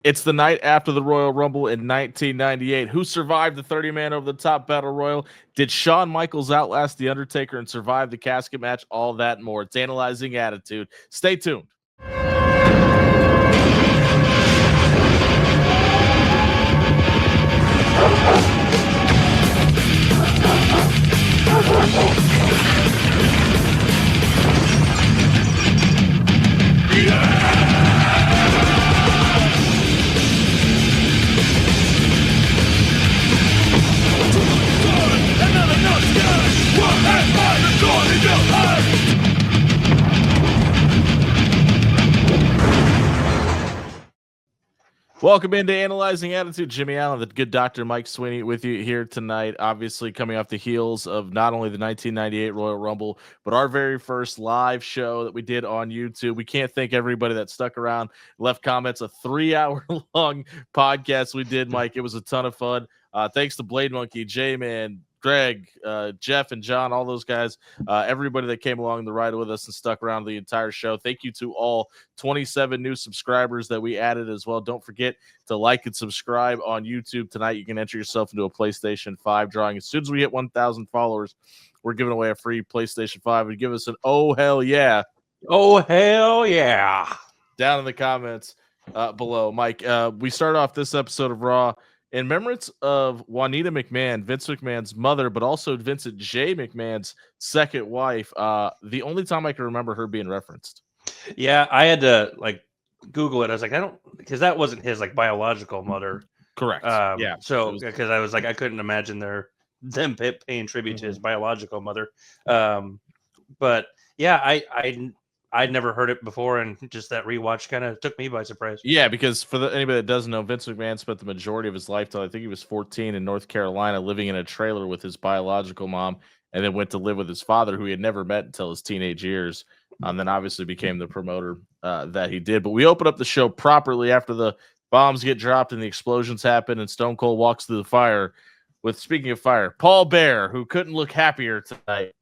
It's the night after the Royal Rumble in 1998. Who survived the 30-man over the top battle royal? Did Shawn Michaels outlast The Undertaker and survive the casket match? All that and more. It's Analyzing Attitude. Stay tuned. Welcome into Analyzing Attitude. Jimmy Allen, the good Dr. Mike Sweeney with you here tonight. Obviously coming off the heels of not only the 1998 Royal Rumble, but our very first live show that we did on YouTube. We can't thank everybody that stuck around, left comments, a 3-hour long podcast we did, Mike. It was a ton of fun. Thanks to Blade Monkey, J-Man, Greg, Jeff, and John, all those guys, everybody that came along the ride with us and stuck around the entire show. Thank you to all 27 new subscribers that we added as well. Don't forget to like and subscribe on YouTube tonight. You can enter yourself into a PlayStation 5 drawing. As soon as we hit 1,000 followers, we're giving away a free PlayStation 5. And give us an oh, hell yeah. Oh, hell yeah. Down in the comments below. Mike, we start off this episode of Raw in remembrance of Juanita McMahon, Vince McMahon's mother, but also Vincent J. McMahon's second wife. The only time I can remember her being referenced. Yeah, I had to Google it. I was like, because that wasn't his biological mother. Correct. Yeah. So because I was like, I couldn't imagine them paying tribute to his biological mother. But yeah, I'd never heard it before, and just that rewatch kind of took me by surprise. Yeah, because for anybody that doesn't know, Vince McMahon spent the majority of his lifetime, I think he was 14 in North Carolina, living in a trailer with his biological mom, and then went to live with his father, who he had never met until his teenage years, and then obviously became the promoter that he did. But we open up the show properly after the bombs get dropped and the explosions happen, and Stone Cold walks through the fire with, speaking of fire, Paul Bear, who couldn't look happier tonight.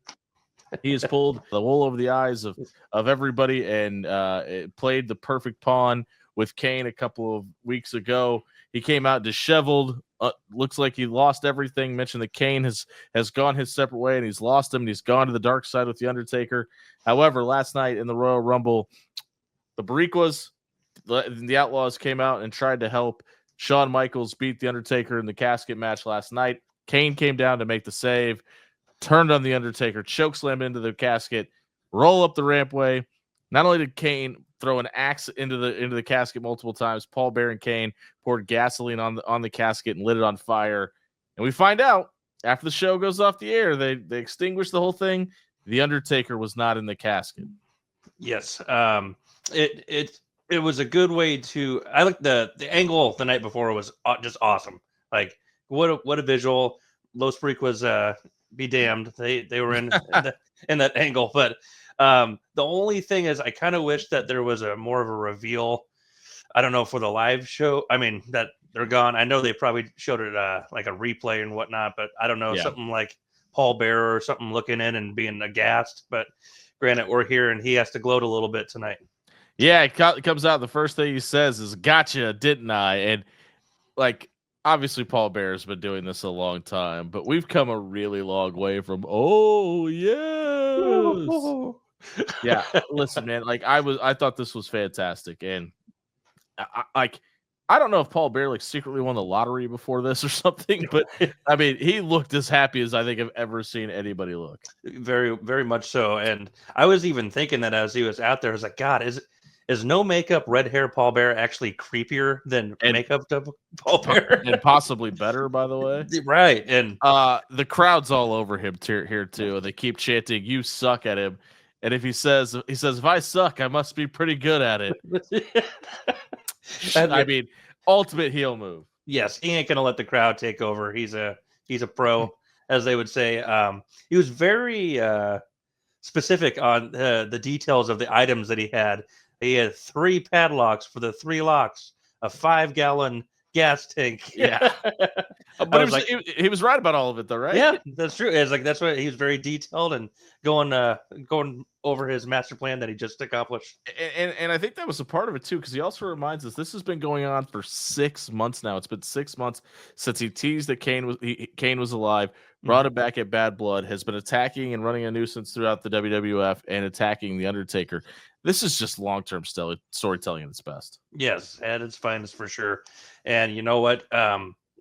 He has pulled the wool over the eyes of everybody, and it played the perfect pawn with Kane a couple of weeks ago. He came out disheveled. Looks like he lost everything. Mentioned that Kane has gone his separate way, and he's lost him. And he's gone to the dark side with the Undertaker. However, last night in the Royal Rumble, the Bariquas, the Outlaws, came out and tried to help Shawn Michaels beat the Undertaker in the casket match last night. Kane came down to make the save, turned on the Undertaker, chokeslam into the casket, roll up the rampway. Not only did Kane throw an axe into the casket multiple times, Paul Bear and Kane poured gasoline on the casket and lit it on fire. And we find out after the show goes off the air, they extinguish the whole thing. The Undertaker was not in the casket. Yes. It was a good way to. I like the angle the night before was just awesome. Like what a visual. Los Bariquas be damned. They were in that angle, but the only thing is I kind of wish that there was a more of a reveal. I don't know, for the live show. I mean, that they're gone. I know they probably showed it like a replay and whatnot, but I don't know, something like Paul Bearer or something looking in and being aghast. But granted, we're here and he has to gloat a little bit tonight. Yeah, it comes out. The first thing he says is "Gotcha, didn't I?" And obviously, Paul Bear has been doing this a long time, but we've come a really long way from yes. Yeah, listen, man. I thought this was fantastic, and I don't know if Paul Bear secretly won the lottery before this or something, but I mean, he looked as happy as I think I've ever seen anybody look. Very, very much so. And I was even thinking that as he was out there, I was like, God, is no makeup red hair Paul Bear actually creepier than makeup Paul Bear? And possibly better, by the way. Right. And the crowd's all over him here too. They keep chanting, "You suck" at him. And if he says, if I suck, I must be pretty good at it. I mean, ultimate heel move. Yes, he ain't gonna let the crowd take over. He's a pro, as they would say. He was very specific on the details of the items that he had. He had 3 padlocks for the 3 locks, a 5-gallon gas tank. Yeah. I But was like, he was right about all of it, though, right? yeah, that's true. It's like that's what he was very detailed and going over his master plan that he just accomplished. And I think that was a part of it too, because he also reminds us this has been going on for 6 months now. It's been 6 months since he teased that Kane was alive, brought him back at Bad Blood, has been attacking and running a nuisance throughout the WWF and attacking the Undertaker. This is just long-term storytelling at its best. Yes, at its finest for sure. And you know what?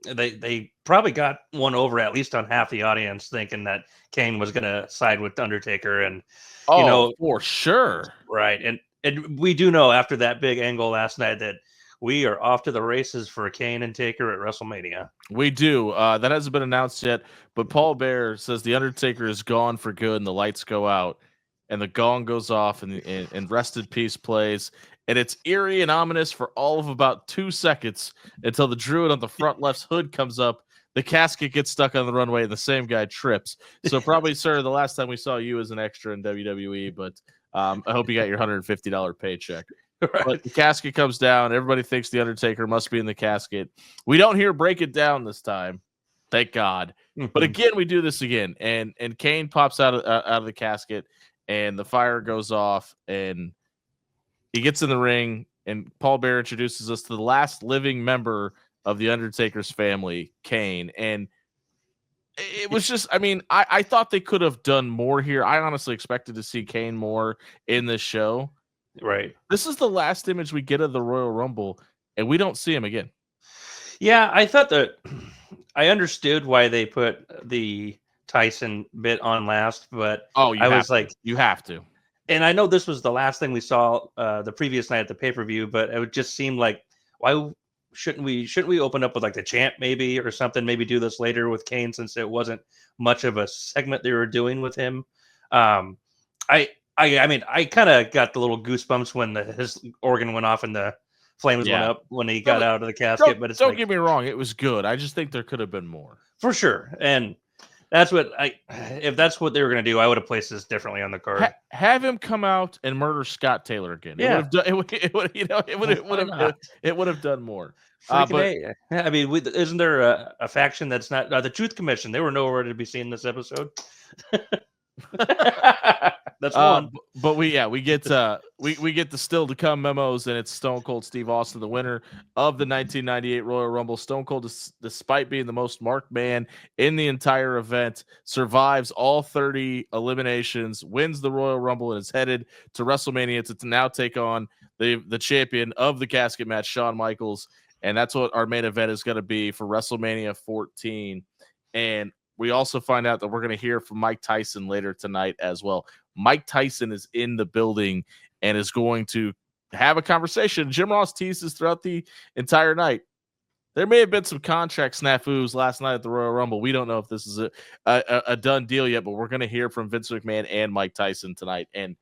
They probably got one over at least on half the audience, thinking that Kane was going to side with Undertaker, and Oh, you know, for sure, right? And we do know after that big angle last night that we are off to the races for Kane and Taker at WrestleMania. we do. That hasn't been announced yet, but Paul Bear says the Undertaker is gone for good, and the lights go out, and the gong goes off, and Rest in Peace plays, and it's eerie and ominous for all of about 2 seconds until the Druid on the front left's hood comes up. The casket gets stuck on the runway, and the same guy trips. So probably, sir, the last time we saw you as an extra in WWE, but I hope you got your $150 paycheck. Right. But the casket comes down. Everybody thinks the Undertaker must be in the casket. We don't hear break it down this time. Thank God. But again, we do this again. And Kane pops out of the casket, and the fire goes off, and he gets in the ring, and Paul Bear introduces us to the last living member of the Undertaker's family, Kane. And it was just, I mean, I thought they could have done more here. I honestly expected to see Kane more in this show. Right. This is the last image we get of the Royal Rumble, and we don't see him again. Yeah, I thought that I understood why they put the Tyson bit on last, but I was like, you have to. And I know this was the last thing we saw the previous night at the pay-per-view, but it would just seem like, why shouldn't we open up with like the chant maybe or something? Maybe do this later with Kane, since it wasn't much of a segment they were doing with him. I mean, I kind of got the little goosebumps when his organ went off and the flames went up when he got out of the casket. But don't get me wrong, it was good. I just think there could have been more for sure. And that's what if that's what they were going to do, I would have placed this differently on the card. Have him come out and murder Scott Taylor again. Yeah, it would have done more. But I mean, isn't there a faction that's not the Truth Commission? They were nowhere to be seen this episode. That's one. But we get the still to come memos, and it's Stone Cold Steve Austin, the winner of the 1998 Royal Rumble. Stone Cold, despite being the most marked man in the entire event, survives all 30 eliminations, wins the Royal Rumble, and is headed to WrestleMania to now take on the champion of the casket match, Shawn Michaels. And that's what our main event is going to be for WrestleMania 14. And we also find out that we're going to hear from Mike Tyson later tonight as well. Mike Tyson is in the building and is going to have a conversation. Jim Ross teases throughout the entire night. There may have been some contract snafus last night at the Royal Rumble. We don't know if this is a done deal yet, but we're going to hear from Vince McMahon and Mike Tyson tonight. And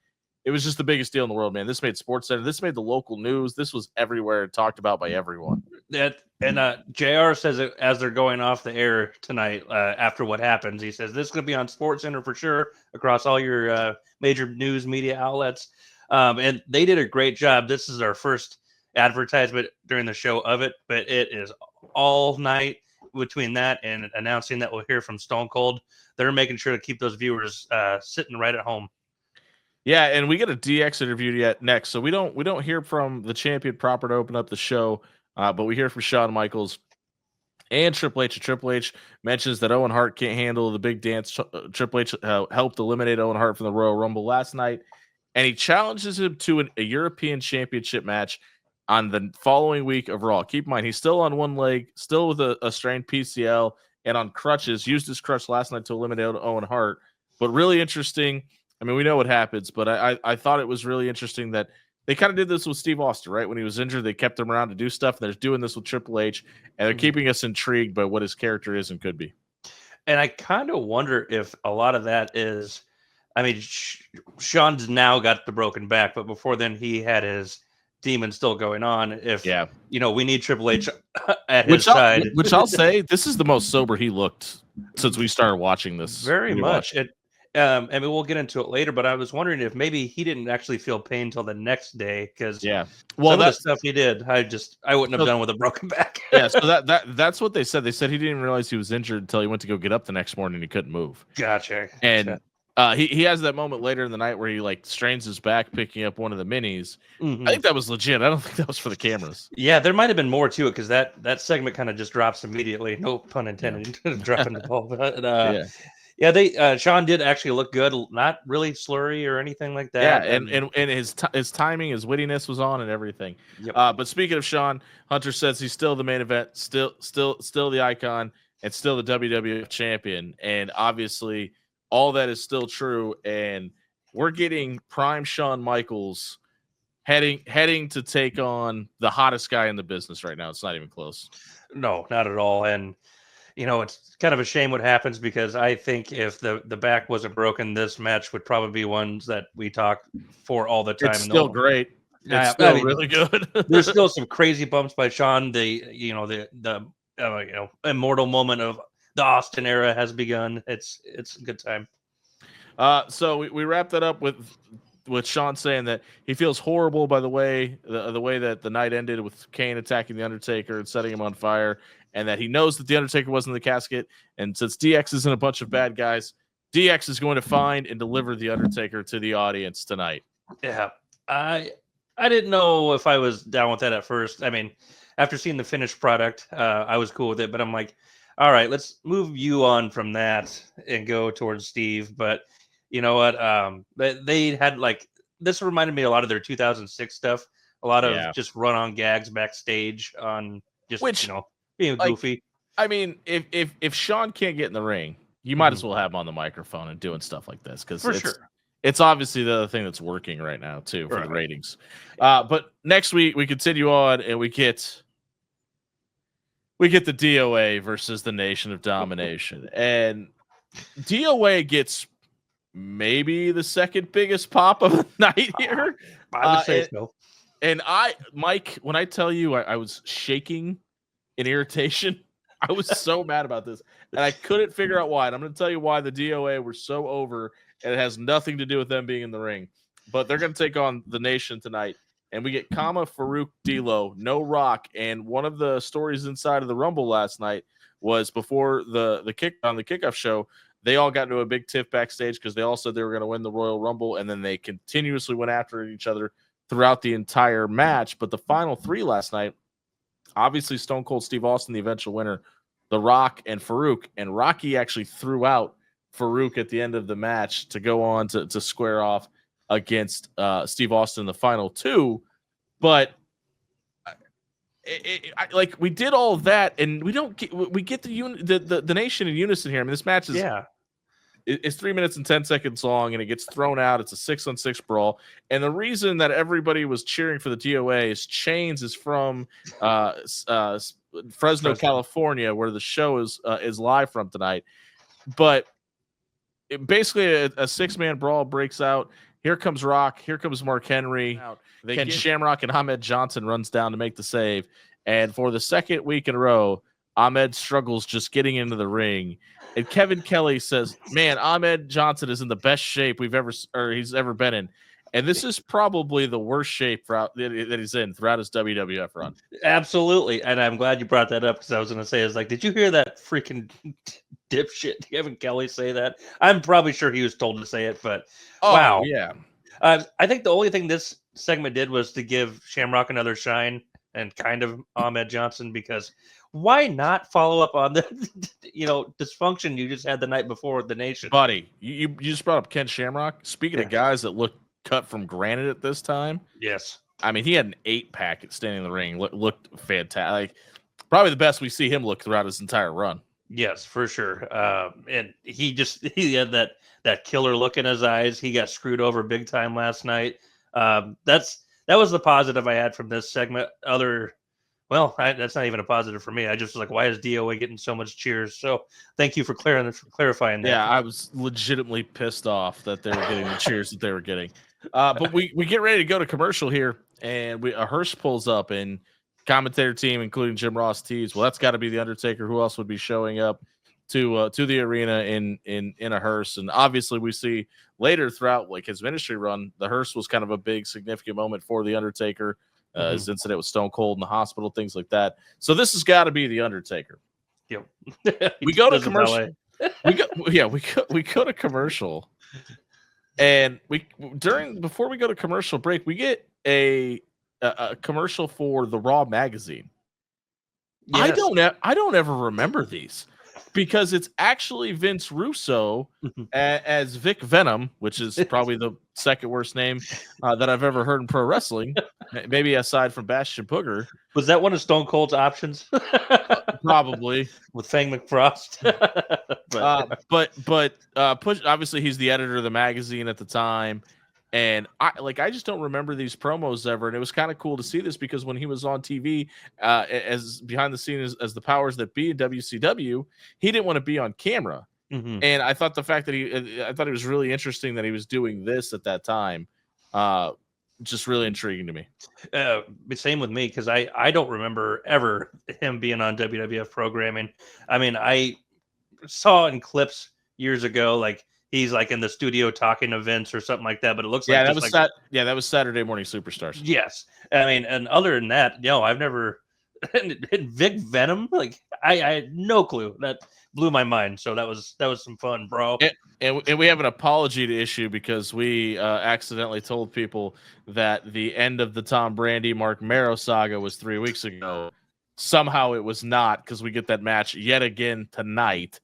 it was just the biggest deal in the world, man. This made SportsCenter. This made the local news. This was everywhere and talked about by everyone. JR says it as they're going off the air tonight after what happens. He says this is going to be on SportsCenter for sure across all your major news media outlets. And they did a great job. This is our first advertisement during the show of it, but it is all night between that and announcing that we'll hear from Stone Cold. They're making sure to keep those viewers sitting right at home. Yeah, and we get a DX interview yet next, so we don't hear from the champion proper to open up the show, but we hear from Shawn Michaels and Triple H. Triple H mentions that Owen Hart can't handle the big dance. Triple H helped eliminate Owen Hart from the Royal Rumble last night, and he challenges him to a European Championship match on the following week of Raw. Keep in mind, he's still on one leg, still with a strained PCL, and on crutches. Used his crutch last night to eliminate Owen Hart, but really interesting. I mean, we know what happens, but I thought it was really interesting that they kind of did this with Steve Austin, right? When he was injured, they kept him around to do stuff. And they're doing this with Triple H, and they're keeping us intrigued by what his character is and could be. And I kind of wonder if a lot of that is, I mean, Sean's now got the broken back, but before then he had his demon still going on. If, we need Triple H at his side. Which I'll say, this is the most sober he looked since we started watching this. Very much. I mean, we'll get into it later, but I was wondering if maybe he didn't actually feel pain until the next day because Yeah. Well, some of the that's stuff he did, I wouldn't have done with a broken back. yeah. So that's what they said. They said he didn't even realize he was injured until he went to go get up the next morning and he couldn't move. Gotcha. And he has that moment later in the night where he like strains his back picking up one of the minis. I think that was legit. I don't think that was for the cameras. Yeah, there might have been more to it because that segment kind of just drops immediately. No pun intended. Dropping the ball. But, yeah, they Shawn did actually look good. Not really slurry or anything like that. Yeah, and his timing, his wittiness was on and everything. Yep. But speaking of Shawn, Hunter says he's still the main event, still the icon, and still the WWF champion. And obviously, all that is still true. And we're getting prime Shawn Michaels heading to take on the hottest guy in the business right now. It's not even close. No, not at all. And it's kind of a shame what happens because I think if the back wasn't broken, this match would probably be ones that we talk for all the time. It's still great. It's still really good. There's still some crazy bumps by Shawn. The immortal moment of the Austin era has begun. It's a good time. So we wrapped that up with Shawn saying that he feels horrible by the way that the night ended with Kane attacking the Undertaker and setting him on fire, and that he knows that the Undertaker wasn't in the casket. And since DX isn't a bunch of bad guys, DX is going to find and deliver the Undertaker to the audience tonight. Yeah, I didn't know if I was down with that at first. I mean, after seeing the finished product, I was cool with it. But I'm like, all right, let's move you on from that and go towards Steve. But you know what? They had this reminded me a lot of their 2006 stuff. A lot of just run-on gags backstage on just being goofy. I mean, if Shawn can't get in the ring, you might as well have him on the microphone and doing stuff like this because it's obviously the other thing that's working right now too for the ratings. But next week we continue on and we get the DOA versus the Nation of Domination, and DOA gets maybe the second biggest pop of the night here. I would say so. And Mike, when I tell you I was shaking in irritation, I was so mad about this, and I couldn't figure out why. And I'm going to tell you why the DOA were so over, and it has nothing to do with them being in the ring. But they're going to take on the Nation tonight, and we get Kama, Farouk, D'Lo, no Rock. And one of the stories inside of the Rumble last night was before the kickoff show, they all got into a big tiff backstage because they all said they were going to win the Royal Rumble, and then they continuously went after each other throughout the entire match. But the final three last night, obviously Stone Cold Steve Austin, the eventual winner, The Rock, and Farouk. And Rocky actually threw out Farouk at the end of the match to go on to square off against Steve Austin in the final two. But we did all of that, and we get the Nation in unison here. I mean, this match is it's 3 minutes and 10 seconds long, and it gets thrown out. It's a 6-on-6 brawl, and the reason that everybody was cheering for the DOA is Chains is from Fresno, California, where the show is live from tonight. But basically, a 6-man brawl breaks out. Here comes Rock. Here comes Mark Henry. Ken Shamrock and Ahmed Johnson runs down to make the save. And for the second week in a row, Ahmed struggles just getting into the ring. And Kevin Kelly says, man, Ahmed Johnson is in the best shape he's ever been in. And this is probably the worst shape that he's in throughout his WWF run. Absolutely. And I'm glad you brought that up because I was going to say, did you hear that freaking dipshit Kevin Kelly say that? I'm probably sure he was told to say it, but wow. Yeah. I think the only thing this segment did was to give Shamrock another shine and kind of Ahmed Johnson, because why not follow up on the dysfunction you just had the night before with the Nation? Buddy, you just brought up Ken Shamrock. Speaking of guys that look cut from granite at this time. Yes. I mean, he had an 8-pack at standing in the ring. Looked fantastic. Probably the best we see him look throughout his entire run. Yes, for sure. And he had that killer look in his eyes. He got screwed over big time last night. That was the positive I had from this segment. That's not even a positive for me. I just was like, why is DOA getting so much cheers? So thank you for clarifying that. Yeah, I was legitimately pissed off that they were getting the cheers that they were getting. But we get ready to go to commercial here, and a hearse pulls up, and commentator team, including Jim Ross, teased, well, that's got to be the Undertaker. Who else would be showing up? to the arena in a hearse. And obviously we see later throughout like his ministry run, the hearse was kind of a big significant moment for the Undertaker. His incident with Stone Cold in the hospital, things like that. So this has got to be the Undertaker. Yep. We go to commercial. we go to commercial, and before we go to commercial break, we get a commercial for the Raw magazine. Yes. I don't ever remember these because it's actually Vince Russo as Vic Venom, which is probably the second worst name that I've ever heard in pro wrestling, maybe aside from Bastion Booger. Was that one of Stone Cold's options? Probably with Fang McFrost. but Push, obviously he's the editor of the magazine at the time. And I just don't remember these promos ever. And it was kind of cool to see this because when he was on TV as behind the scenes as the powers that be in WCW, he didn't want to be on camera. And I thought the fact that I thought it was really interesting that he was doing this at that time. Just really intriguing to me. Same with me, because I don't remember ever him being on WWF programming. I mean, I saw in clips years ago, like he's like in the studio talking to Vince or something like that. But it looks like that was Saturday Morning Superstars. Yes, I mean, and other than that, I've never Vic Venom. Like I had no clue. That blew my mind. So that was some fun, bro. And we have an apology to issue because we accidentally told people that the end of the Tom Brady Mark Mero saga was 3 weeks ago. Somehow it was not, because we get that match yet again tonight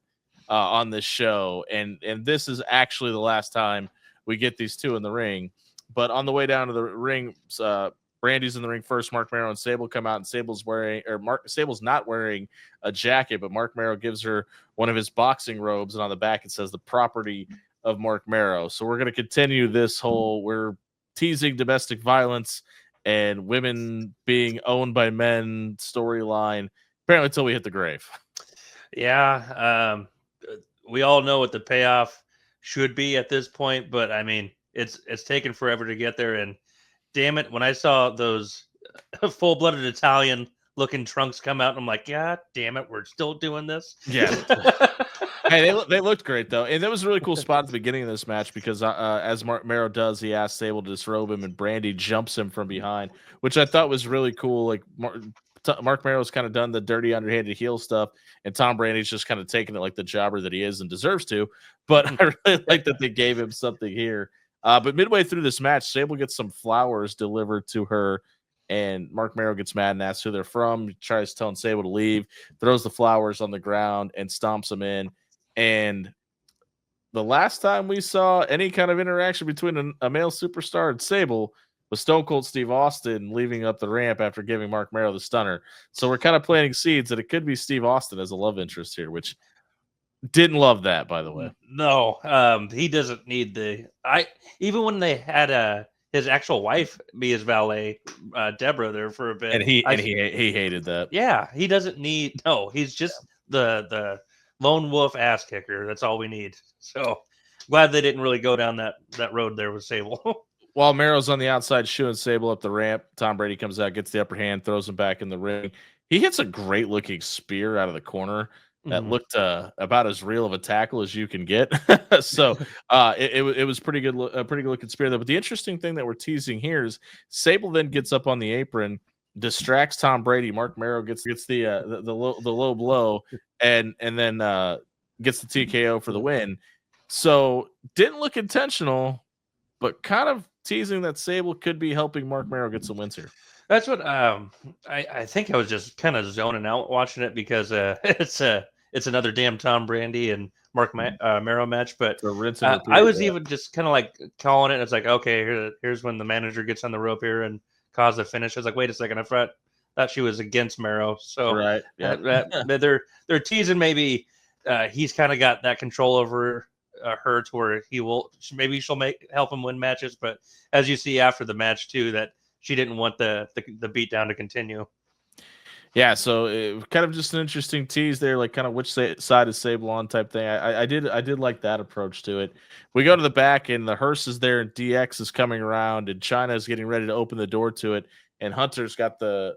on this show, and this is actually the last time we get these two in the ring. But on the way down to the ring, Brandy's in the ring first. Mark Mero and Sable come out, and Sable's not wearing a jacket, but Mark Mero gives her one of his boxing robes, and on the back it says the property of Mark Mero. So we're going to continue this whole, we're teasing domestic violence and women being owned by men storyline, apparently until we hit the grave. Yeah. We all know what the payoff should be at this point, but I mean, it's taken forever to get there. And damn it, when I saw those full-blooded Italian looking trunks come out, I'm like, yeah, damn it, we're still doing this. Yeah. Hey, they looked great though, and that was a really cool spot at the beginning of this match because as Mark Mero does, he asks Sable to disrobe him, and Brandy jumps him from behind, which I thought was really cool. Like Mark Mero's kind of done the dirty, underhanded heel stuff, and Tom Brandy's just kind of taking it like the jobber that he is and deserves to. But I really like that they gave him something here. But midway through this match, Sable gets some flowers delivered to her, and Mark Mero gets mad and asks who they're from. He tries telling Sable to leave, throws the flowers on the ground, and stomps them in. And the last time we saw any kind of interaction between a male superstar and Sable was Stone Cold Steve Austin leaving up the ramp after giving Mark Mero the stunner. So we're kind of planting seeds that it could be Steve Austin as a love interest here, which didn't love that, by the way. No, he doesn't need even when they had his actual wife be his valet, Deborah, there for a bit, and he hated that. Yeah, he doesn't need. No, he's just the lone wolf ass kicker. That's all we need. So glad they didn't really go down that road there with Sable. While Mero's on the outside shooing Sable up the ramp, Tom Brady comes out, gets the upper hand, throws him back in the ring. He hits a great looking spear out of the corner that looked about as real of a tackle as you can get. So it was pretty good looking spear though. But the interesting thing that we're teasing here is Sable then gets up on the apron, distracts Tom Brady. Mark Mero gets the low blow and then gets the TKO for the win. So didn't look intentional, but kind of teasing that Sable could be helping Mark Mero get some wins here. That's what I think I was just kind of zoning out watching it because it's another damn Tom Brady and Mark Mero match. But I was even just kind of like calling it. It's like, okay, here's when the manager gets on the rope here and cause the finish. I was like, wait a second, I thought she was against Mero. So right, yeah. They're teasing maybe he's kind of got that control over her to where maybe she'll help him win matches. But as you see after the match too, that she didn't want the beatdown to continue. Yeah, so kind of just an interesting tease there, like kind of which side is Sable on type thing. I did like that approach to it. We go to the back, and the hearse is there, and DX is coming around, and China is getting ready to open the door to it, and Hunter's got the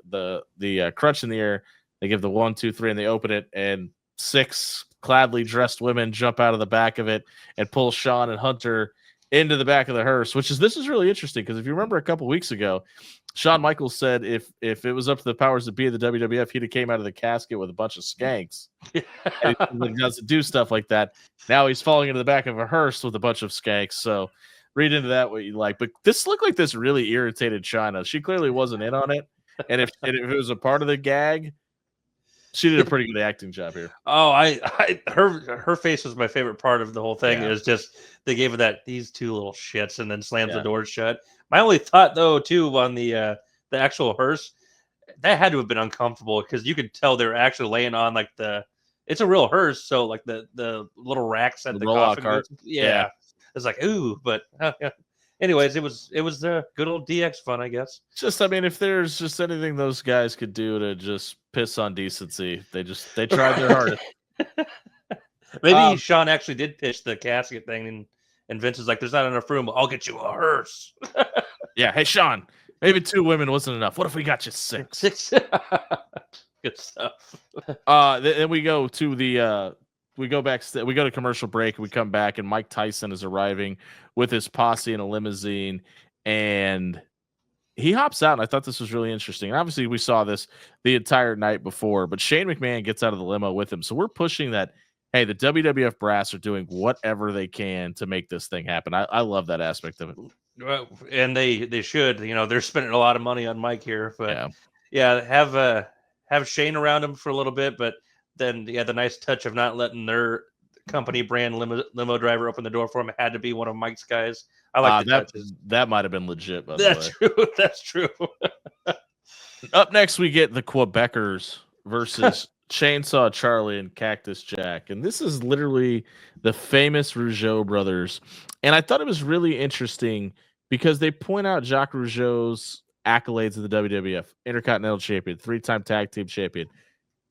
crutch in the air. They give the 1, 2, 3, and they open it, and 6 gladly dressed women jump out of the back of it and pull Shawn and Hunter into the back of the hearse. This is really interesting because if you remember a couple weeks ago, Shawn Michaels said if it was up to the powers that be of the WWF, he'd have came out of the casket with a bunch of skanks. And he doesn't do stuff like that. Now he's falling into the back of a hearse with a bunch of skanks. So read into that what you like. But this looked like this really irritated Chyna. She clearly wasn't in on it. And if it was a part of the gag, she did a pretty good acting job here. Oh, her face was my favorite part of the whole thing. It was just they gave her these two little shits and then slams the door shut. My only thought though too on the actual hearse, that had to have been uncomfortable because you could tell they're actually laying on like it's a real hearse, so like the little racks at the coffin cart. Yeah. It's like ooh, but anyways, it was good old DX fun, I guess. Just, I mean, if there's just anything those guys could do to just piss on decency, they tried their hardest. Maybe Shawn actually did pitch the casket thing, and Vince is like, "There's not enough room. I'll get you a hearse." Yeah, hey Shawn, maybe 2 women wasn't enough. What if we got you 6? Good stuff. Then we go to we go to commercial break. We come back, and Mike Tyson is arriving with his posse in a limousine, and he hops out. And I thought this was really interesting. And obviously, we saw this the entire night before, but Shane McMahon gets out of the limo with him. So we're pushing that. Hey, the WWF brass are doing whatever they can to make this thing happen. I love that aspect of it. Well, and they should. They're spending a lot of money on Mike here, but have Shane around him for a little bit, but then the nice touch of not letting their company brand limo driver open the door for him. It had to be one of Mike's guys. I like that. That might have been legit. By the way. True. That's true. Up next, we get the Quebecers versus Chainsaw Charlie and Cactus Jack, and this is literally the famous Rougeau brothers. And I thought it was really interesting because they point out Jacques Rougeau's accolades of the WWF, Intercontinental Champion, 3-time Tag Team Champion.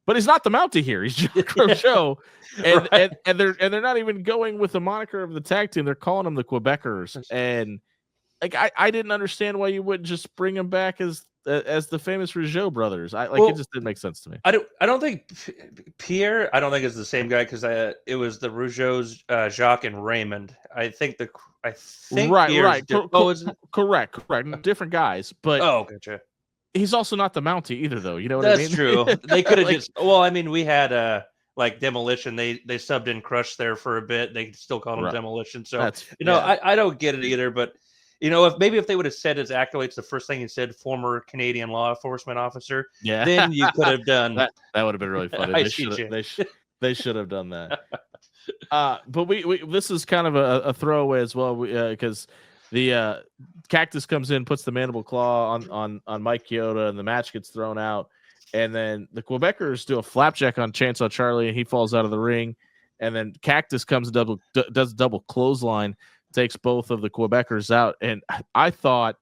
But he's not the Mountie here. He's Jacques Rougeau, and they're not even going with the moniker of the tag team. They're calling them the Quebecers, and like I didn't understand why you wouldn't just bring them back as the famous Rougeau brothers. It just didn't make sense to me. I don't think Pierre. I don't think it's the same guy because it was the Rougeaus, Jacques and Raymond. I think right. Correct. Different guys, but gotcha. He's also not the Mountie either, though. You know what I mean? That's true. They could have just. Well, I mean, we had like Demolition. They subbed in Crush there for a bit. They still call them Demolition. So I don't get it either. But if they would have said his accolades, the first thing he said, former Canadian law enforcement officer. Yeah. Then you could have done that. Would have been really funny. They should have done that. But we this is kind of a throwaway as well because the Cactus comes in, puts the mandible claw on Mike Chioda, and the match gets thrown out. And then the Quebecers do a flapjack on Chainsaw Charlie, and he falls out of the ring. And then Cactus comes does a double clothesline, takes both of the Quebecers out. And I thought,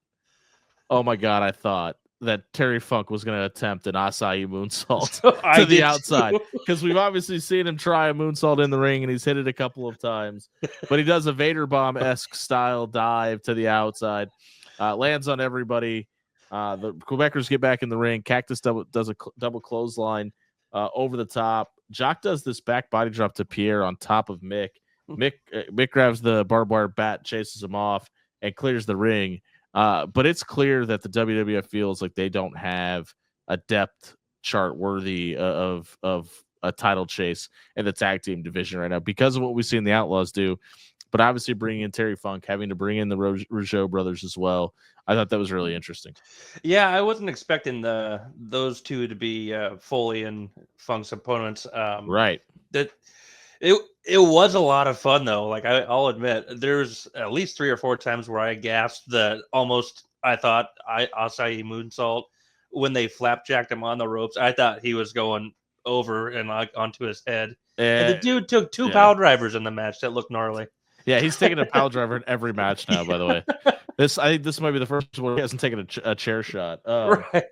oh my God, I thought that Terry Funk was going to attempt an acai moonsault to the outside, because we've obviously seen him try a moonsault in the ring and he's hit it a couple of times, but he does a Vader Bomb-esque style dive to the outside, lands on everybody. The Quebecers get back in the ring. Cactus does a double clothesline over the top. Jock does this back body drop to Pierre on top of Mick. Mick grabs the barbed wire bat, chases him off, and clears the ring. But it's clear that the WWF feels like they don't have a depth chart worthy of a title chase in the tag team division right now because of what we've seen the Outlaws do. But obviously bringing in Terry Funk, having to bring in the Rougeau brothers as well. I thought that was really interesting. Yeah, I wasn't expecting those two to be Foley and Funk's opponents. Right. It was a lot of fun though. Like I'll admit, there's at least 3 or 4 times where I gasped that I thought acai moonsault when they flapjacked him on the ropes. I thought he was going over and like onto his head. And the dude took 2 power drivers in the match that looked gnarly. Yeah, he's taking a power driver in every match now. By the way, I think this might be the first one he hasn't taken a chair shot. Right.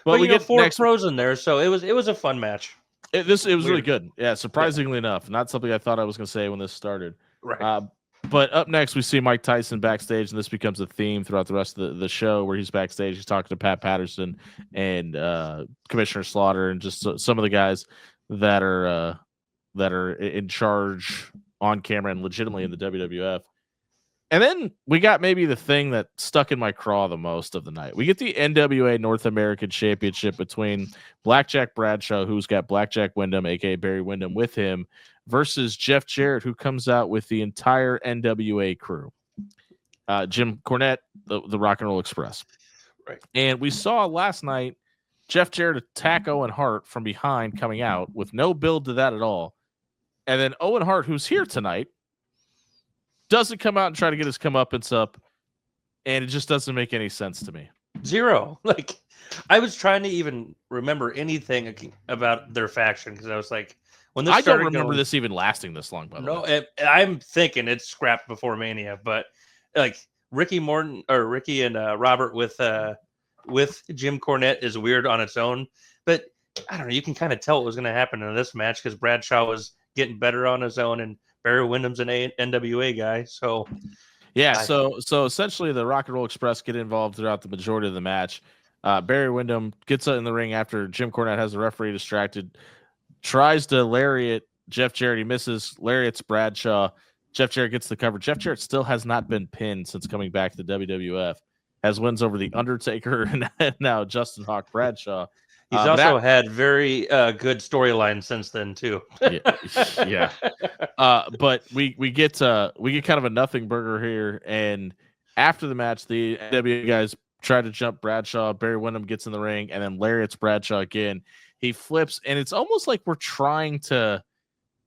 But we get 4 pros in there, so it was a fun match. It was really good. Yeah, surprisingly enough. Not something I thought I was going to say when this started. Right. But up next, we see Mike Tyson backstage, and this becomes a theme throughout the rest of the show where he's backstage. He's talking to Pat Patterson and Commissioner Slaughter and just some of the guys that are that are in charge on camera and legitimately in the WWF. And then we got maybe the thing that stuck in my craw the most of the night. We get the NWA North American Championship between Blackjack Bradshaw, who's got Blackjack Wyndham, aka Barry Windham, with him, versus Jeff Jarrett, who comes out with the entire NWA crew. Jim Cornette, the Rock and Roll Express. Right. And we saw last night Jeff Jarrett attack Owen Hart from behind coming out with no build to that at all. And then Owen Hart, who's here tonight, doesn't come out and try to get his comeuppance up, and it just doesn't make any sense to me. Zero. Like, I was trying to even remember anything about their faction because I was like, when this I started don't remember going, this even lasting this long. By the way, I'm thinking it's scrapped before Mania, but like Ricky and Robert with Jim Cornette is weird on its own. But I don't know. You can kind of tell what was going to happen in this match because Bradshaw was getting better on his own and Barry Windham's an NWA guy, so yeah. So essentially, the Rock and Roll Express get involved throughout the majority of the match. Barry Windham gets in the ring after Jim Cornette has the referee distracted, tries to lariat Jeff Jarrett. He misses. Lariats Bradshaw. Jeff Jarrett gets the cover. Jeff Jarrett still has not been pinned since coming back to the WWF. Has wins over the Undertaker and now Justin Hawk Bradshaw. He's also had very good storyline since then too. Yeah. But we get kind of a nothing burger here, and after the match, the NWA guys try to jump Bradshaw. Barry Windham gets in the ring, and then lariats Bradshaw again. He flips, and it's almost like we're trying to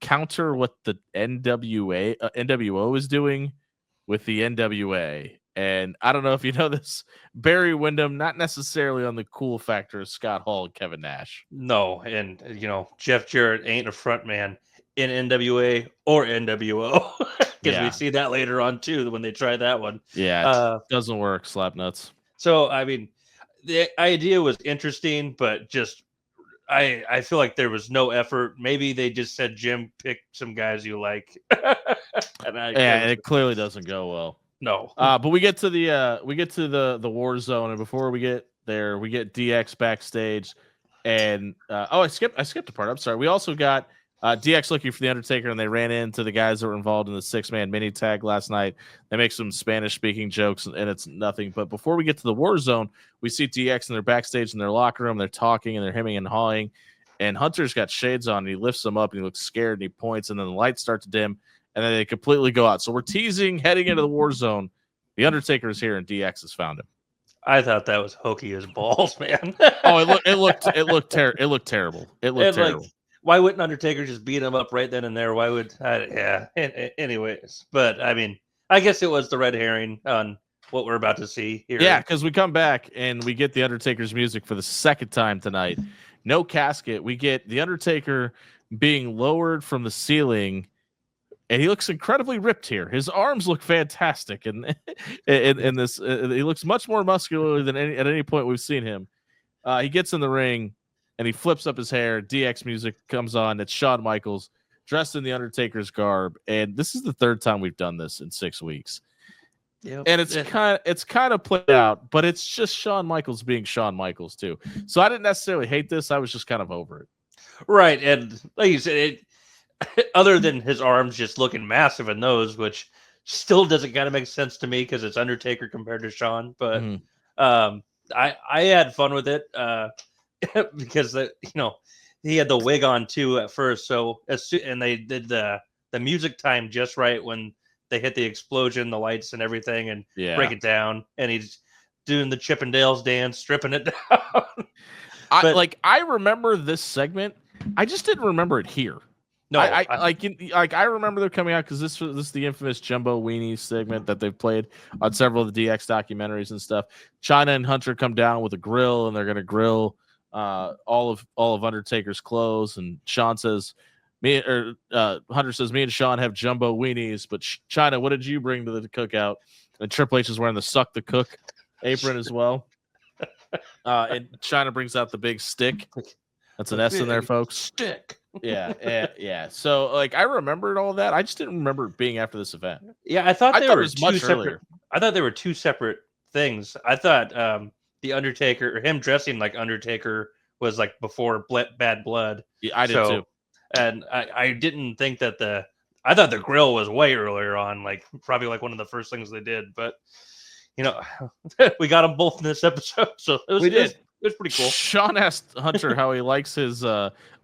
counter what the NWO is doing with the NWA. And I don't know if you know this, Barry Windham, not necessarily on the cool factor of Scott Hall and Kevin Nash. No, and Jeff Jarrett ain't a front man in NWA or NWO because we see that later on too when they try that one. Yeah, it doesn't work. Slap nuts. So I mean, the idea was interesting, but just I feel like there was no effort. Maybe they just said, Jim, pick some guys you like. And it clearly doesn't go well. No. But we get to the war zone, and before we get there, we get DX backstage, and I skipped a part. I'm sorry. We also got DX looking for the Undertaker, and they ran into the guys that were involved in the 6-man mini tag last night. They make some Spanish speaking jokes, and it's nothing. But before we get to the war zone, we see DX and they're backstage in their locker room. They're talking and they're hemming and hawing, and Hunter's got shades on. And he lifts them up and he looks scared and he points, and then the lights start to dim. And then they completely go out. So we're teasing heading into the war zone. The Undertaker is here, and DX has found him. I thought that was hokey as balls, man. It looked terrible. It looked terrible. Like, why wouldn't Undertaker just beat him up right then and there? Why would? Anyways, but I mean, I guess it was the red herring on what we're about to see here. Yeah, because we come back and we get the Undertaker's music for the second time tonight. No casket. We get the Undertaker being lowered from the ceiling. And he looks incredibly ripped here. His arms look fantastic, and in this, he looks much more muscular than at any point we've seen him. He gets in the ring, and he flips up his hair. DX music comes on. It's Shawn Michaels dressed in the Undertaker's garb, and this is the third time we've done this in 6 weeks. Yep. And it's kind of played out, but it's just Shawn Michaels being Shawn Michaels too. So I didn't necessarily hate this. I was just kind of over it. Right, and like you said, other than his arms just looking massive in those, which still doesn't kind of make sense to me because it's Undertaker compared to Shawn. But I had fun with it because he had the wig on too at first. So and they did the music time just right when they hit the explosion, the lights and everything, and break it down. And he's doing the Chippendales dance, stripping it down. I remember this segment. I just didn't remember it here. No, I remember them coming out because this is the infamous Jumbo Weenie segment that they've played on several of the DX documentaries and stuff. Chyna and Hunter come down with a grill, and they're going to grill all of Undertaker's clothes. And Shawn says, Hunter says, me and Shawn have Jumbo Weenies, but Chyna, what did you bring to the cookout? And Triple H is wearing the Suck the Cook apron as well. And Chyna brings out the big stick. That's an S in there, folks. Stick. Yeah. So, I remembered all of that. I just didn't remember it being after this event. Yeah, I thought it was much earlier. I thought they were two separate things. I thought the Undertaker, or him dressing like Undertaker, was like before Bad Blood. Yeah, I did too. And I didn't think that I thought the grill was way earlier on, like probably like one of the first things they did. But we got them both in this episode, so it was pretty cool. Shawn asked Hunter how he likes his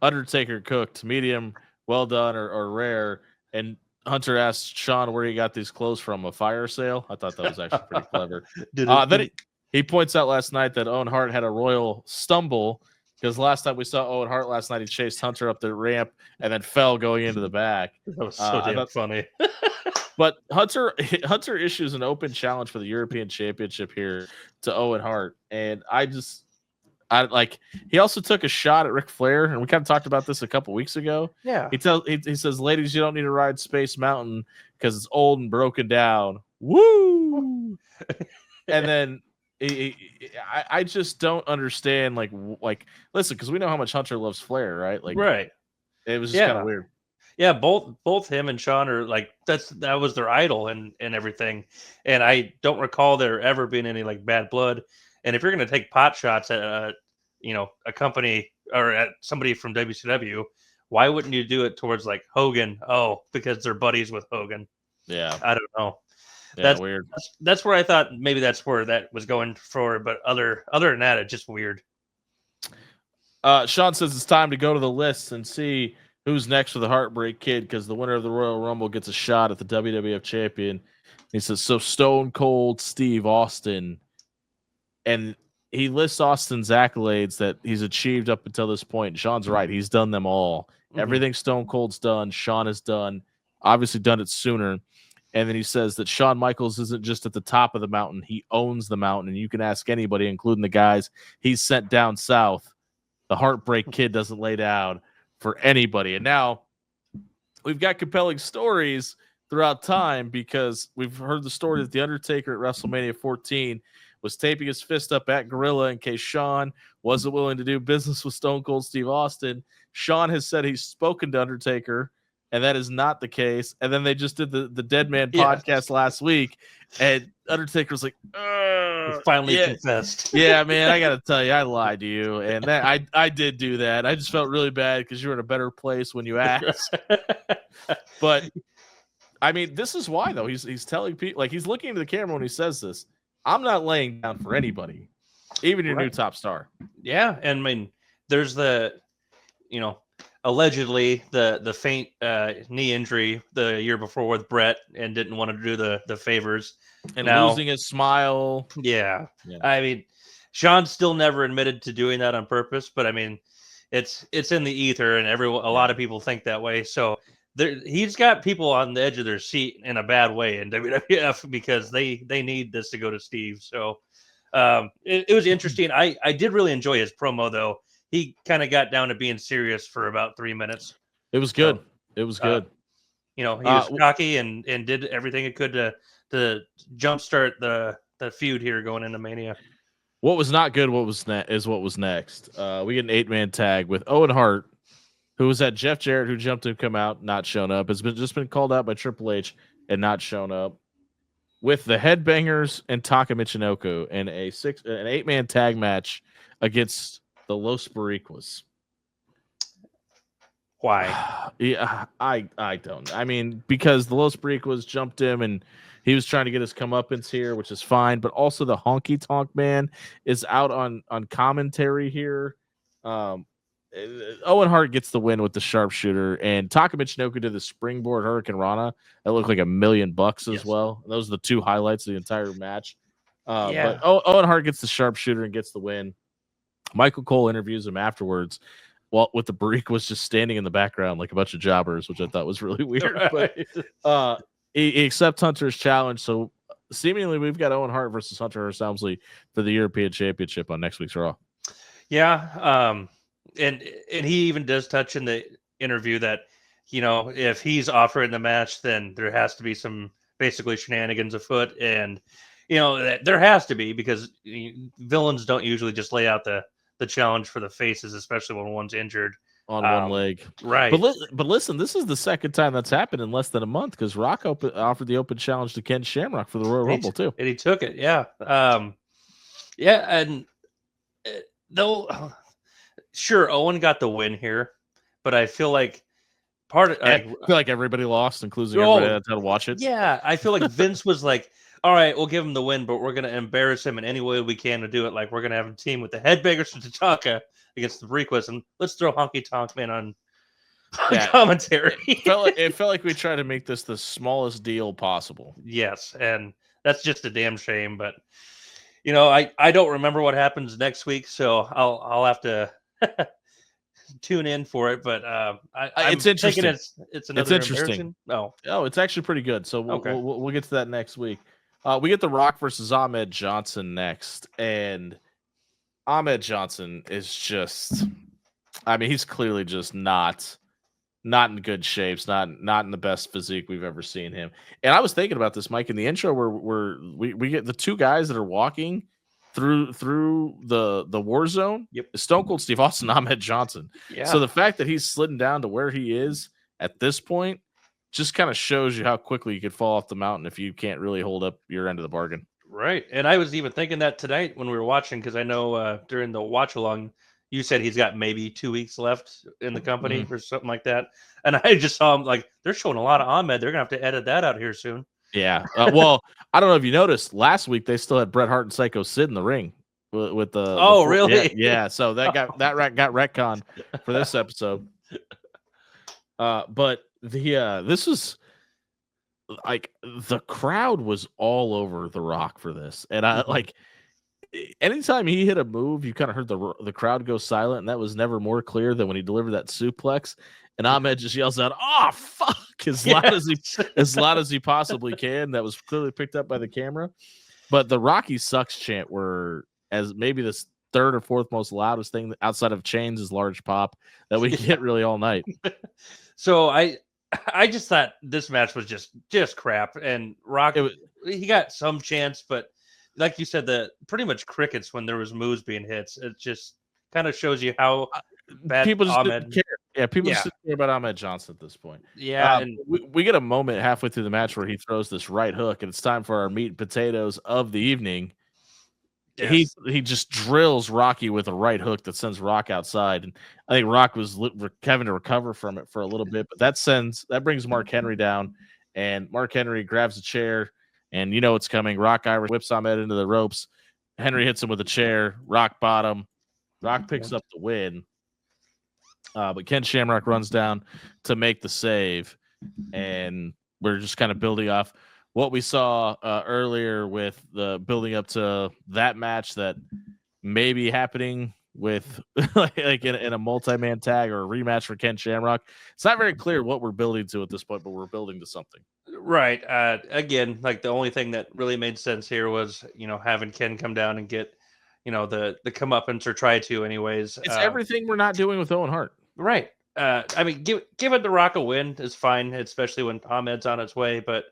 Undertaker cooked, medium, well done, or rare, and Hunter asked Shawn where he got these clothes from, a fire sale. I thought that was actually pretty clever. Then he points out last night that Owen Hart had a royal stumble, because last time we saw Owen Hart last night, he chased Hunter up the ramp and then fell going into the back. That was so damn funny. But Hunter issues an open challenge for the European Championship here to Owen Hart, and he also took a shot at Ric Flair, and we kind of talked about this a couple weeks ago. Yeah, he says, "Ladies, you don't need to ride Space Mountain because it's old and broken down." Woo! And then I just don't understand, like listen, because we know how much Hunter loves Flair, right? Like, right. It was just kind of weird. Yeah, both him and Shawn are like that was their idol and everything. And I don't recall there ever being any like bad blood. And if you're going to take pot shots at a company or at somebody from WCW, why wouldn't you do it towards like Hogan? Oh, because they're buddies with Hogan. Yeah, I don't know. Yeah, that's weird. That's where I thought maybe that's where that was going for. But other than that, it's just weird. Shawn says it's time to go to the list and see who's next for the Heartbreak Kid, because the winner of the Royal Rumble gets a shot at the WWF champion. He says, so Stone Cold Steve Austin. And he lists Austin's accolades that he's achieved up until this point. Shawn's right. He's done them all. Mm-hmm. Everything Stone Cold's done, Shawn has done. Obviously done it sooner. And then he says that Shawn Michaels isn't just at the top of the mountain. He owns the mountain. And you can ask anybody, including the guys he's sent down south. The Heartbreak Kid doesn't lay down for anybody. And now we've got compelling stories throughout time, because we've heard the story that the Undertaker at WrestleMania 14 was taping his fist up at Gorilla in case Shawn wasn't willing to do business with Stone Cold Steve Austin. Shawn has said he's spoken to Undertaker, and that is not the case. And then they just did the Dead Man podcast last week, and Undertaker was like, finally confessed. Yeah, man, I got to tell you, I lied to you. And that I did do that. I just felt really bad because you were in a better place when you asked. But, I mean, this is why, though. He's telling people, like, he's looking into the camera when he says this. I'm not laying down for anybody, even your new top star. Yeah, and I mean, there's allegedly the faint knee injury the year before with Brett, and didn't want to do the favors, and now losing his smile. Yeah, I mean, Shawn still never admitted to doing that on purpose, but I mean, it's in the ether, and a lot of people think that way. So he's got people on the edge of their seat in a bad way in WWF, because they need this to go to Steve. So it was interesting. I did really enjoy his promo, though. He kind of got down to being serious for about 3 minutes. It was good. It was good. He was cocky and did everything he could to jumpstart the feud here going into Mania. What was not good is what was next. We get an 8-man tag with Owen Hart, who was at Jeff Jarrett, who jumped him, come out, not shown up. Has been called out by Triple H and not shown up. With the Headbangers and Taka Michinoku in an 8-man tag match against the Los Boricuas. Why? Yeah, I don't. I mean, because the Los Boricuas jumped him and he was trying to get his comeuppance here, which is fine. But also the Honky Tonk Man is out on commentary here. Owen Hart gets the win with the sharpshooter, and Taka Michinoku did the springboard Hurricane Rana. That looked like $1 million as well. And those are the two highlights of the entire match. But Owen Hart gets the sharpshooter and gets the win. Michael Cole interviews him afterwards, with the Boricuas just standing in the background like a bunch of jobbers, which I thought was really weird. Right. But he accepts Hunter's challenge, so seemingly we've got Owen Hart versus Hunter Hearst Helmsley for the European Championship on next week's Raw. Yeah, and he even does touch in the interview that if he's offering the match, then there has to be some basically shenanigans afoot, and there has to be, because villains don't usually just lay out the challenge for the faces, especially when one's injured on one leg. Right. But listen, this is the second time that's happened in less than a month, because Rock offered the open challenge to Ken Shamrock for the Royal Rumble too. And he took it. Yeah. And though, sure, Owen got the win here, but I feel like part of I feel like everybody lost, including Oh, everybody that had to watch it. yeah, I feel like Vince was like, all right, we'll give him the win, but we're going to embarrass him in any way we can to do it. Like, we're going to have a team with the Headbangers from Tatanka against the Frequest, and let's throw Honky Tonk Man on commentary. It felt like we tried to make this the smallest deal possible. Yes, and that's just a damn shame. But you know, I don't remember what happens next week, so I'll have to tune in for it. But it's interesting. It's another interesting. Oh, it's actually pretty good. So we'll get to that next week. We get The Rock versus Ahmed Johnson next, and Ahmed Johnson is just, I mean, he's clearly just not in good shapes, not in the best physique we've ever seen him. And I was thinking about this, Mike, in the intro where we get the two guys that are walking through the war zone. Yep. Stone Cold Steve Austin, Ahmed Johnson. Yeah. So the fact that he's slidden down to where he is at this point just kind of shows you how quickly you could fall off the mountain if you can't really hold up your end of the bargain. Right. And I was even thinking that tonight when we were watching, because I know during the watch along, you said he's got maybe 2 weeks left in the company or something like that. And I just saw him like, they're showing a lot of Ahmed. They're going to have to edit that out here soon. Yeah. Well, I don't know if you noticed, last week they still had Bret Hart and Psycho Sid in the ring with the. Oh, really? Yeah. So that got retconned for this episode. But this was like the crowd was all over The Rock for this, and I like. Anytime he hit a move, you kind of heard the crowd go silent, and that was never more clear than when he delivered that suplex. And Ahmed just yells out, "Oh fuck!" as loud as he possibly can. That was clearly picked up by the camera. But the Rocky sucks chant were as maybe the third or fourth most loudest thing outside of Chains' large pop that we get really all night. So I just thought this match was just crap, and Rock he got some chance, but. Like you said, the pretty much crickets when there was moves being hit. It just kind of shows you how bad people just Ahmed didn't care. Yeah, people just didn't care about Ahmed Johnson at this point. Yeah, and we get a moment halfway through the match where he throws this right hook, and it's time for our meat and potatoes of the evening. Yes. He just drills Rocky with a right hook that sends Rock outside, and I think Rock was having to recover from it for a little bit, but that brings Mark Henry down, and Mark Henry grabs a chair. And you know what's coming. Rock Irish whips Ahmed into the ropes. Henry hits him with a chair. Rock bottom. Rock picks up the win. But Ken Shamrock runs down to make the save. And we're just kind of building off what we saw earlier with the building up to that match that may be happening with like in a multi-man tag or a rematch for Ken Shamrock. It's not very clear what we're building to at this point, but we're building to something. Right. Again, like the only thing that really made sense here was, having Ken come down and get, the comeuppance or try to anyways. It's everything we're not doing with Owen Hart. Right. I mean, giving The Rock a win is fine, especially when Ahmed's on its way. But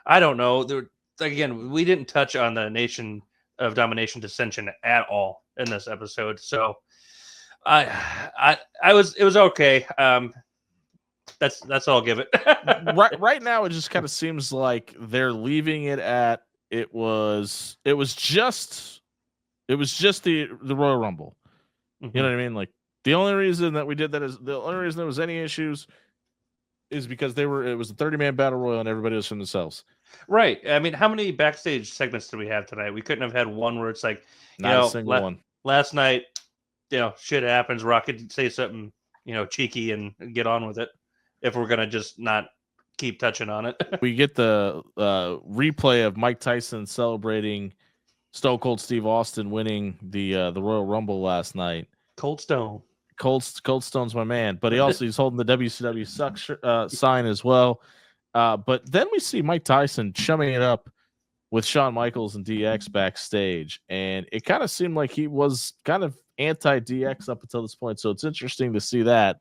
I don't know. Again, we didn't touch on the Nation of Domination dissension at all in this episode. So it was okay. That's all I'll give it. right now it just kind of seems like they're leaving it at it was just the Royal Rumble. Mm-hmm. You know what I mean? Like the only reason that we did that is the only reason there was any issues is because it was a 30-man battle royal and everybody was from themselves. Right. I mean, how many backstage segments did we have tonight? We couldn't have had one where it's like not a single one. Last night, shit happens. Rock could say something, cheeky and get on with it. If we're gonna just not keep touching on it, we get the replay of Mike Tyson celebrating Stone Cold Steve Austin winning the Royal Rumble last night. Cold Stone. Cold Stone's my man, but he's holding the WCW suck sign as well. But then we see Mike Tyson chumming it up with Shawn Michaels and DX backstage, and it kind of seemed like he was kind of anti-DX up until this point. So it's interesting to see that.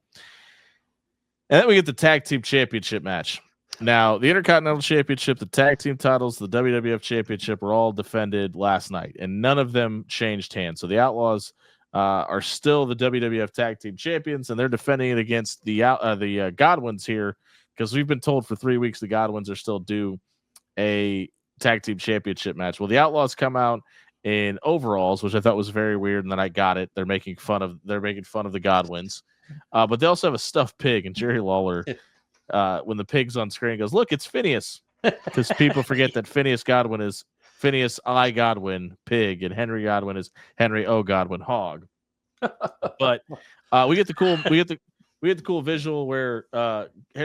And then we get the Tag Team Championship match. Now, the Intercontinental Championship, the Tag Team titles, the WWF Championship were all defended last night, and none of them changed hands. So the Outlaws are still the WWF Tag Team Champions, and they're defending it against the Godwins here, because we've been told for 3 weeks the Godwins are still due a Tag Team Championship match. Well, the Outlaws come out in overalls, which I thought was very weird, and then I got it. They're making fun of the Godwins. But they also have a stuffed pig, and Jerry Lawler when the pig's on screen, goes, "Look, it's Phineas," because people forget that Phineas Godwin is Phineas I. Godwin, pig, and Henry Godwin is Henry O. Godwin, hog. But we get the cool visual where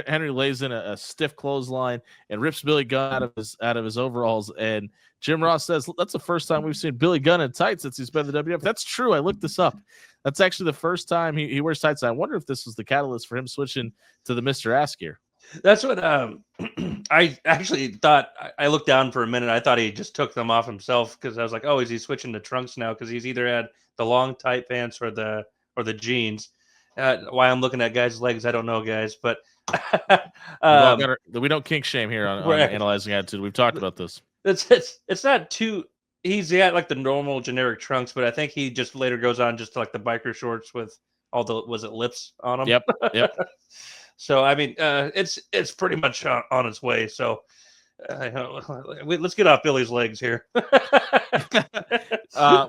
Henry lays in a stiff clothesline and rips Billy Gunn out of his overalls. And Jim Ross says that's the first time we've seen Billy Gunn in tights since he's been in the WWF. That's true. I looked this up. That's actually the first time he wears tights. I wonder if this was the catalyst for him switching to the Mr. Ass gear. That's what I actually thought. I looked down for a minute. I thought he just took them off himself because I was like, oh, is he switching to trunks now? Because he's either had the long tight pants or the jeans. Why I'm looking at guys' legs, I don't know, guys. But we don't kink shame here on Analyzing Attitude. We've talked about this. It's not too. He's got like the normal generic trunks, but I think he just later goes on just to like the biker shorts with all the lips on them. Yep. So I mean, it's pretty much on its way. So let's get off Billy's legs here.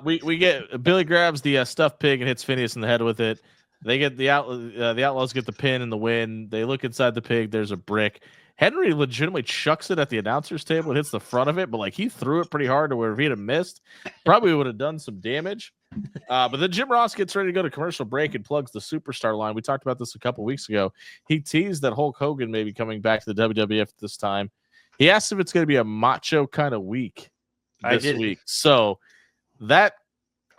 We get Billy grabs the stuffed pig and hits Phineas in the head with it. They get the Outlaws get the pin and the win. They look inside the pig. There's a brick. Henry legitimately chucks it at the announcer's table and hits the front of it, but like he threw it pretty hard to where if he'd have missed, probably would have done some damage. But then Jim Ross gets ready to go to commercial break and plugs the superstar line. We talked about this a couple weeks ago. He teased that Hulk Hogan may be coming back to the WWF this time. He asked if it's going to be a macho kind of week this week. So that,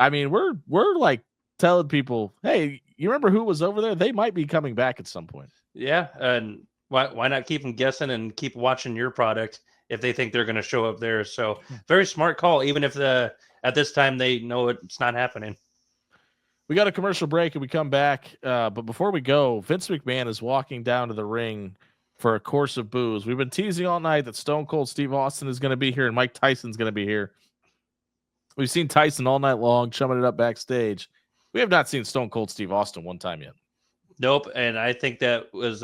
I mean, we're like telling people, hey, you remember who was over there? They might be coming back at some point. Yeah, and why not keep them guessing and keep watching your product if they think they're going to show up there? So very smart call, even if at this time they know it's not happening. We got a commercial break and we come back. But before we go, Vince McMahon is walking down to the ring for a course of booze. We've been teasing all night that Stone Cold Steve Austin is going to be here and Mike Tyson's going to be here. We've seen Tyson all night long, chumming it up backstage. We have not seen Stone Cold Steve Austin one time yet. Nope. And I think that was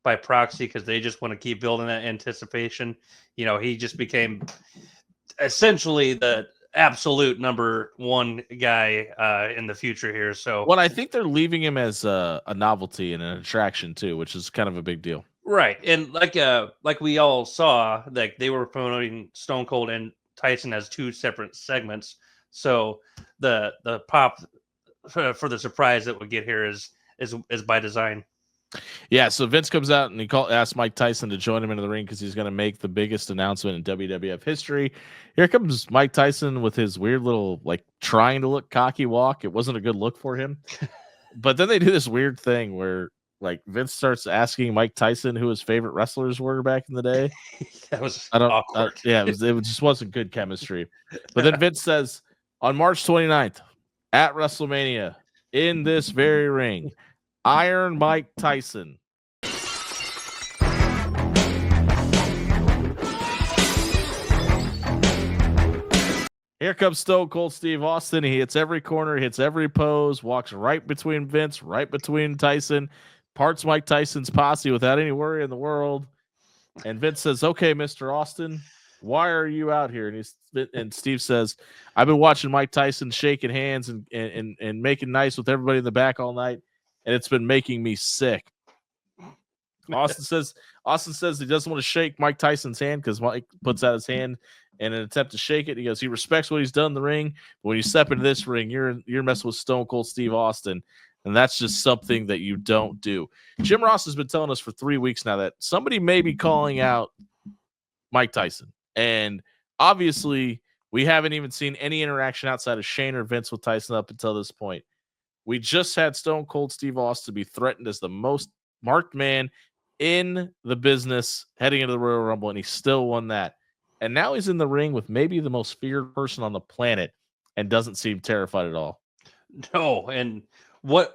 by proxy because they just want to keep building that anticipation. You know, he just became essentially the absolute number one guy in the future here. So, well, I think they're leaving him as a novelty and an attraction too, which is kind of a big deal. Right. And like we all saw, like they were promoting Stone Cold and Tyson as two separate segments. So the pop for the surprise that we get here is by design. Yeah, so Vince comes out and he asks Mike Tyson to join him into the ring because he's going to make the biggest announcement in WWF history. Here comes Mike Tyson with his weird little, like, trying to look cocky walk. It wasn't a good look for him. But then they do this weird thing where, like, Vince starts asking Mike Tyson who his favorite wrestlers were back in the day. That was awkward. It just wasn't good chemistry. But then Vince says, on March 29th, at WrestleMania, in this very ring, Iron Mike Tyson. Here comes Stone Cold Steve Austin. He hits every corner, hits every pose, walks right between Vince, right between Tyson, parts Mike Tyson's posse without any worry in the world. And Vince says, okay, Mr. Austin, why are you out here? And Steve says, I've been watching Mike Tyson shaking hands and making nice with everybody in the back all night, and it's been making me sick. Austin says he doesn't want to shake Mike Tyson's hand because Mike puts out his hand in an attempt to shake it. He goes, he respects what he's done in the ring, but when you step into this ring, you're messing with Stone Cold Steve Austin, and that's just something that you don't do. Jim Ross has been telling us for 3 weeks now that somebody may be calling out Mike Tyson, and obviously we haven't even seen any interaction outside of Shane or Vince with Tyson up until this point. We just had Stone Cold Steve Austin be threatened as the most marked man in the business heading into the Royal Rumble, and he still won that. And now he's in the ring with maybe the most feared person on the planet and doesn't seem terrified at all. No, and what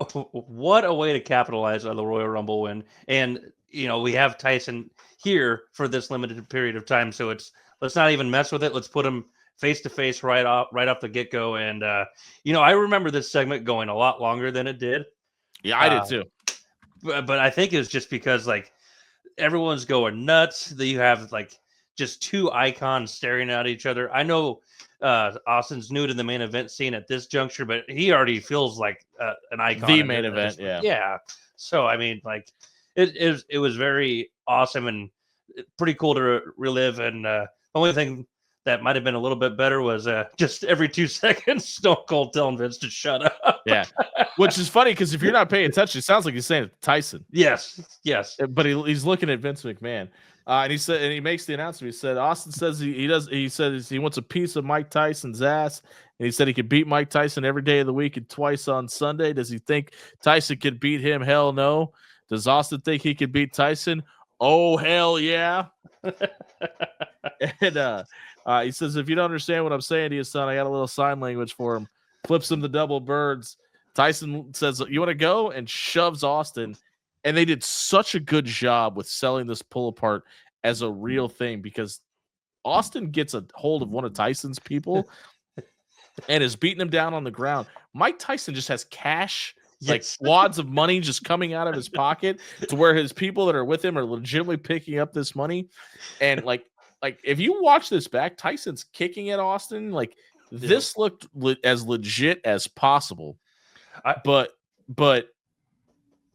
a way to capitalize on the Royal Rumble win. And, you know, we have Tyson here for this limited period of time, so let's not even mess with it. Let's put him face to face right off the get go. And you know, I remember this segment going a lot longer than it did. Yeah, I did too. But I think it's just because like everyone's going nuts. That you have like just two icons staring at each other. I know Austin's new to the main event scene at this juncture, but he already feels like an icon. The main event, yeah. So I mean, like it was very awesome and pretty cool to relive. And the only thing that might have been a little bit better was just every 2 seconds, Stone Cold telling Vince to shut up. Yeah, which is funny because if you're not paying attention, it sounds like he's saying it to Tyson. Yes, But he's looking at Vince McMahon, and he said, and he makes the announcement. He said, Austin says he does. He says he wants a piece of Mike Tyson's ass, and he said he could beat Mike Tyson every day of the week and twice on Sunday. Does he think Tyson could beat him? Hell no. Does Austin think he could beat Tyson? Oh hell yeah. And he says, if you don't understand what I'm saying to you, son, I got a little sign language for him. Flips him the double birds. Tyson says, you want to go? And shoves Austin. And they did such a good job with selling this pull apart as a real thing because Austin gets a hold of one of Tyson's people and is beating him down on the ground. Mike Tyson just has cash, like wads of money just coming out of his pocket to where his people that are with him are legitimately picking up this money. And like if you watch this back, Tyson's kicking at Austin. Like this looked as legit as possible. But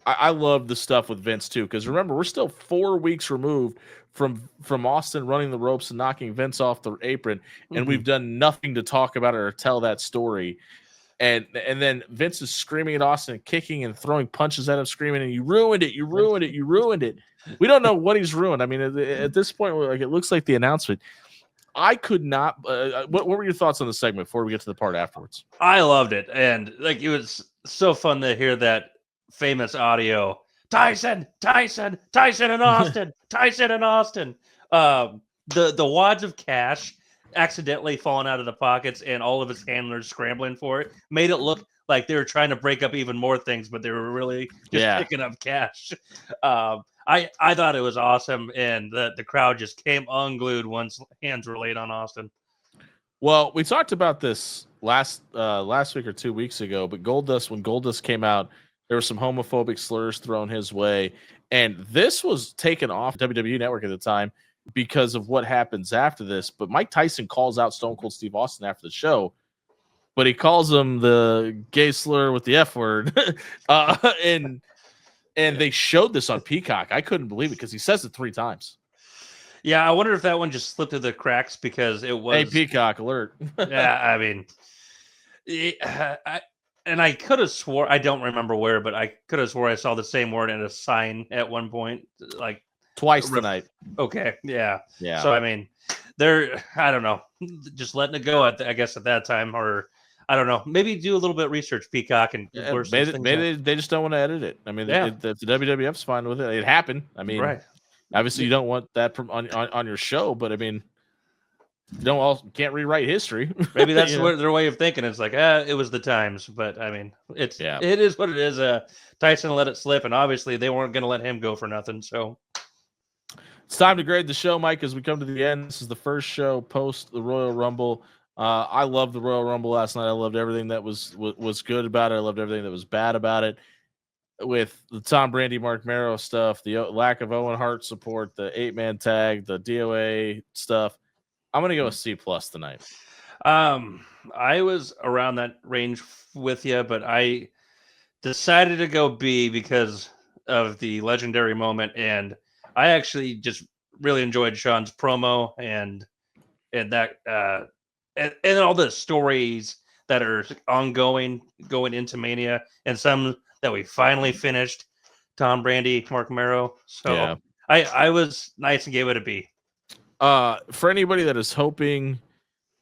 I love the stuff with Vince too, because remember, we're still 4 weeks removed from Austin running the ropes and knocking Vince off the apron, and we've done nothing to talk about it or tell that story. And then Vince is screaming at Austin, kicking and throwing punches at him, screaming, and you ruined it, you ruined it, you ruined it. We don't know what he's ruined. I mean, at this point, like it looks like the announcement. I could not. What were your thoughts on the segment before we get to the part afterwards? I loved it, and like it was so fun to hear that famous audio. Tyson and Austin. Tyson and Austin. The wads of cash accidentally falling out of the pockets and all of his handlers scrambling for it made it look like they were trying to break up even more things, but they were really just picking up cash. I thought it was awesome, and the crowd just came unglued once hands were laid on Austin. Well, we talked about this last week or 2 weeks ago, but when Goldust came out, there were some homophobic slurs thrown his way, and this was taken off WWE Network at the time because of what happens after this. But Mike Tyson calls out Stone Cold Steve Austin after the show, but he calls him the gay slur with the F word, and they showed this on Peacock. I couldn't believe it because he says it 3 times. Yeah, I wonder if that one just slipped through the cracks because it was. Hey, Peacock alert! Yeah, I mean, I could have swore, I don't remember where, but I could have swore I saw the same word in a sign at one point, like twice tonight. Okay, yeah. So I mean, I don't know, just letting it go. I guess at that time, or I don't know, maybe do a little bit of research, Peacock, and maybe they just don't want to edit it. I mean, the WWF's fine with it. It happened. I mean, right. Obviously, you don't want that on your show, but I mean, can't rewrite history. Maybe that's their way of thinking. It's like, it was the times, but I mean, it is what it is. Tyson let it slip, and obviously they weren't going to let him go for nothing. So it's time to grade the show, Mike. As we come to the end, this is the first show post the Royal Rumble. I loved the Royal Rumble last night. I loved everything that was good about it. I loved everything that was bad about it. With the Tom Brady, Mark Merrow stuff, the lack of Owen Hart support, the 8-man tag, the DOA stuff, I'm gonna go with C+ tonight. I was around that range with you, but I decided to go B because of the legendary moment, and I actually just really enjoyed Shawn's promo and that and all the stories that are ongoing going into Mania, and some that we finally finished. Tom Brady, Mark Merrow. So yeah. I was nice and gave it a B. For anybody that is hoping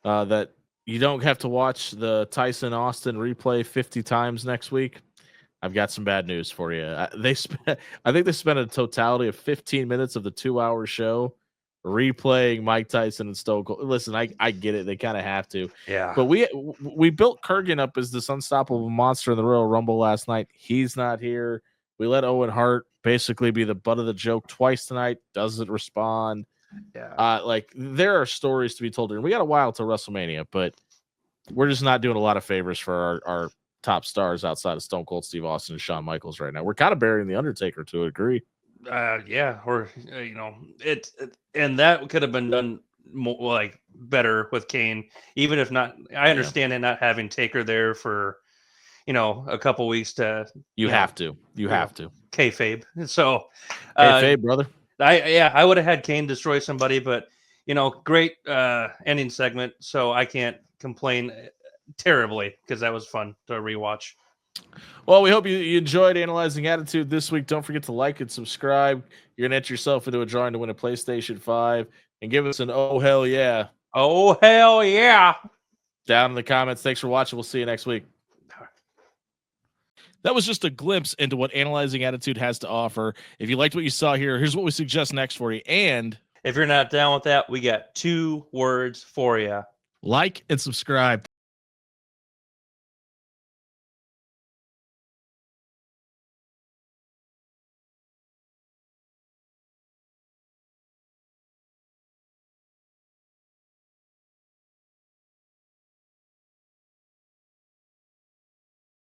that you don't have to watch the Tyson Austin replay 50 times next week, I've got some bad news for you. I think they spent a totality of 15 minutes of the 2-hour show replaying Mike Tyson and Stone Cold. Listen, I get it. They kind of have to. Yeah. But we built Kurgan up as this unstoppable monster in the Royal Rumble last night. He's not here. We let Owen Hart basically be the butt of the joke twice tonight. Doesn't respond. Yeah. Like there are stories to be told, and we got a while till WrestleMania, but we're just not doing a lot of favors for our top stars outside of Stone Cold Steve Austin and Shawn Michaels right now. We're kind of burying the Undertaker to a degree. Yeah, or it and that could have been done more, like better with Kane, even if not. I understand it not having Taker there for a couple weeks to You have to. You have to. kayfabe. So, Kayfabe, brother. I would have had Kane destroy somebody, but great ending segment. So I can't complain terribly because that was fun to rewatch. Well, we hope you enjoyed Analyzing Attitude this week. Don't forget to like and subscribe. You're going to enter yourself into a drawing to win a PlayStation 5 and give us an oh, hell yeah. Oh, hell yeah. Down in the comments. Thanks for watching. We'll see you next week. That was just a glimpse into what Analyzing Attitude has to offer. If you liked what you saw here, here's what we suggest next for you. And if you're not down with that, we got 2 words for you. Like and subscribe.